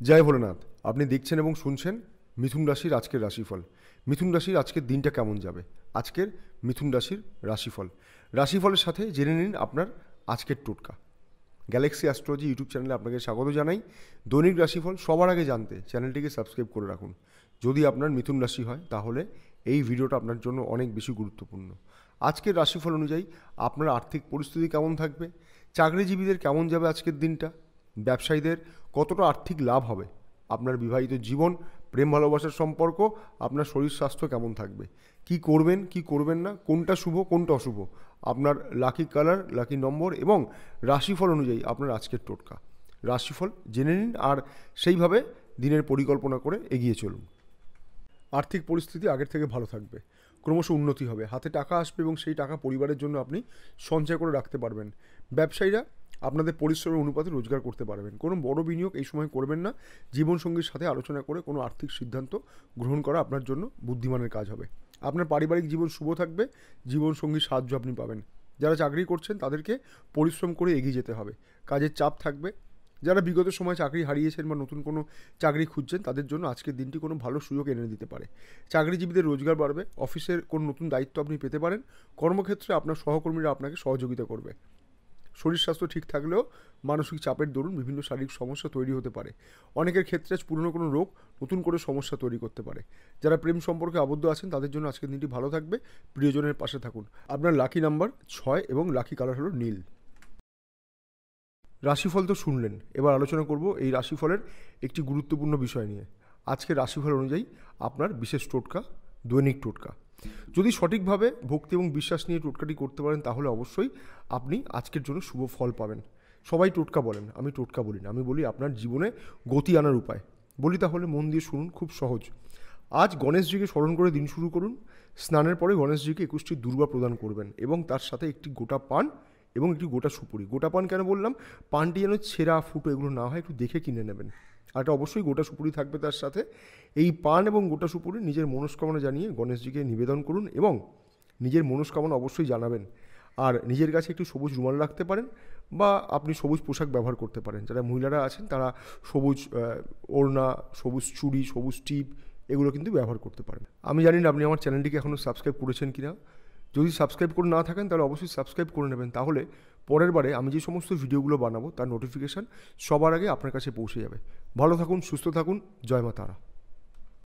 জয় ভোলেনাথ। আপনি দেখছেন এবং শুনছেন মিথুন রাশির আজকের রাশিফল। মিথুন রাশির আজকের দিনটা কেমন যাবে, আজকের মিথুন রাশির রাশিফল। রাশিফলের সাথে জেনে নিন আপনার আজকের টোটকা। গ্যালাক্সি অ্যাস্ট্রোলজি ইউটিউব চ্যানেলে আপনাকে স্বাগত জানাই। দৈনিক রাশিফল সবার আগে জানতে চ্যানেলটিকে সাবস্ক্রাইব করে রাখুন। যদি আপনার মিথুন রাশি হয় তাহলে এই ভিডিওটা আপনার জন্য অনেক বেশি গুরুত্বপূর্ণ। আজকের রাশিফল অনুযায়ী আপনার আর্থিক পরিস্থিতি কেমন থাকবে, চাকরিজীবীদের কেমন যাবে আজকের দিনটা, ব্যবসায়ীদের কতটা আর্থিক লাভ হবে, আপনার বিবাহিত জীবন, প্রেম ভালোবাসার সম্পর্ক, আপনার শরীর স্বাস্থ্য কেমন থাকবে, কি করবেন কি করবেন না, কোনটা শুভ কোনটা অশুভ, আপনার লাকি কালার, লাকি নম্বর এবং রাশিফল অনুযায়ী আপনার আজকের টোটকা। রাশিফল জেনে নিন আর সেইভাবে দিনের পরিকল্পনা করে এগিয়ে চলুন। আর্থিক পরিস্থিতি আগের থেকে ভালো থাকবে, ক্রমশ উন্নতি হবে, হাতে টাকা আসবে এবং সেই টাকা পরিবারের জন্য আপনি সঞ্চয় করে রাখতে পারবেন। ব্যবসায়ীরা আপনাদের পরিশ্রমের অনুপাতে রোজগার করতে পারবেন। কোনো বড় বিনিয়োগ এই সময় করবেন না। জীবনসঙ্গীর সাথে আলোচনা করে কোনো আর্থিক সিদ্ধান্ত গ্রহণ করা আপনার জন্য বুদ্ধিমানের কাজ হবে। আপনার পারিবারিক জীবন শুভ থাকবে, জীবনসঙ্গীর সাহায্য আপনি পাবেন। যারা চাকরি করছেন তাদেরকে পরিশ্রম করে এগিয়ে যেতে হবে, কাজের চাপ থাকবে। যারা বিগত সময় চাকরি হারিয়েছেন বা নতুন কোনো চাকরি খুঁজছেন তাদের জন্য আজকের দিনটি কোনো ভালো সুযোগ এনে দিতে পারে। চাকরিজীবীদের রোজগার বাড়বে, অফিসের কোনো নতুন দায়িত্ব আপনি পেতে পারেন। কর্মক্ষেত্রে আপনার সহকর্মীরা আপনাকে সহযোগিতা করবে। শরীর স্বাস্থ্য ঠিক থাকলেও মানসিক চাপের দরুন বিভিন্ন শারীরিক সমস্যা তৈরি হতে পারে। অনেকের ক্ষেত্রে পুরনো কোনো রোগ নতুন করে সমস্যা তৈরি করতে পারে। যারা প্রেম সম্পর্কে আবদ্ধ আছেন তাদের জন্য আজকের দিনটি ভালো থাকবে। প্রিয়জনের পাশে থাকুন। আপনার লাকি নাম্বার 6 এবং লাকি কালার হলো নীল। রাশিফল তো শুনলেন, এবার আলোচনা করব এই রাশিফলের একটি গুরুত্বপূর্ণ বিষয় নিয়ে। আজকের রাশিফল অনুযায়ী আপনার বিশেষ টোটকা, দৈনিক টোটকা। যদি সঠিকভাবে ভক্তি এবং বিশ্বাস নিয়ে টোটকাটি করতে পারেন তাহলে অবশ্যই আপনি আজকের জন্য শুভ ফল পাবেন। সবাই টোটকা বলেন, আমি টোটকা বলি না, আমি বলি আপনার জীবনে গতি আনার উপায়। বলি তাহলে মন দিয়ে শুনুন, খুব সহজ। আজ গণেশজিকে স্মরণ করে দিন শুরু করুন। স্নানের পরে গণেশজিকে 21টি দুর্বা প্রদান করবেন এবং তার সাথে একটি গোটা পান এবং একটি গোটা সুপুরি। গোটা পান কেন বললাম, পানটি যেন ছেঁড়া ফুটো এগুলো না হয়, একটু দেখে কিনে নেবেন। আর এটা অবশ্যই গোটা সুপুরি থাকবে তার সাথে। এই পান এবং গোটা সুপুরি নিজের মনস্কামনা জানিয়ে গণেশজিকে নিবেদন করুন এবং নিজের মনস্কামনা অবশ্যই জানাবেন। আর নিজের কাছে একটু সবুজ রুমাল রাখতে পারেন বা আপনি সবুজ পোশাক ব্যবহার করতে পারেন। যারা মহিলারা আছেন তারা সবুজ ওড়না, সবুজ চুড়ি, সবুজ টিপ এগুলো কিন্তু ব্যবহার করতে পারেন। আমি জানি না আপনি আমার চ্যানেলটিকে এখনও সাবস্ক্রাইব করেছেন কিনা। যদি সাবস্ক্রাইব করে না থাকেন তাহলে অবশ্যই সাবস্ক্রাইব করে নেবেন, তাহলে পরের বারে আমি যে সমস্ত ভিডিওগুলো বানাবো তার নোটিফিকেশান সবার আগে আপনার কাছে পৌঁছে যাবে। ভালো থাকুন, সুস্থ থাকুন, জয় মা তারা।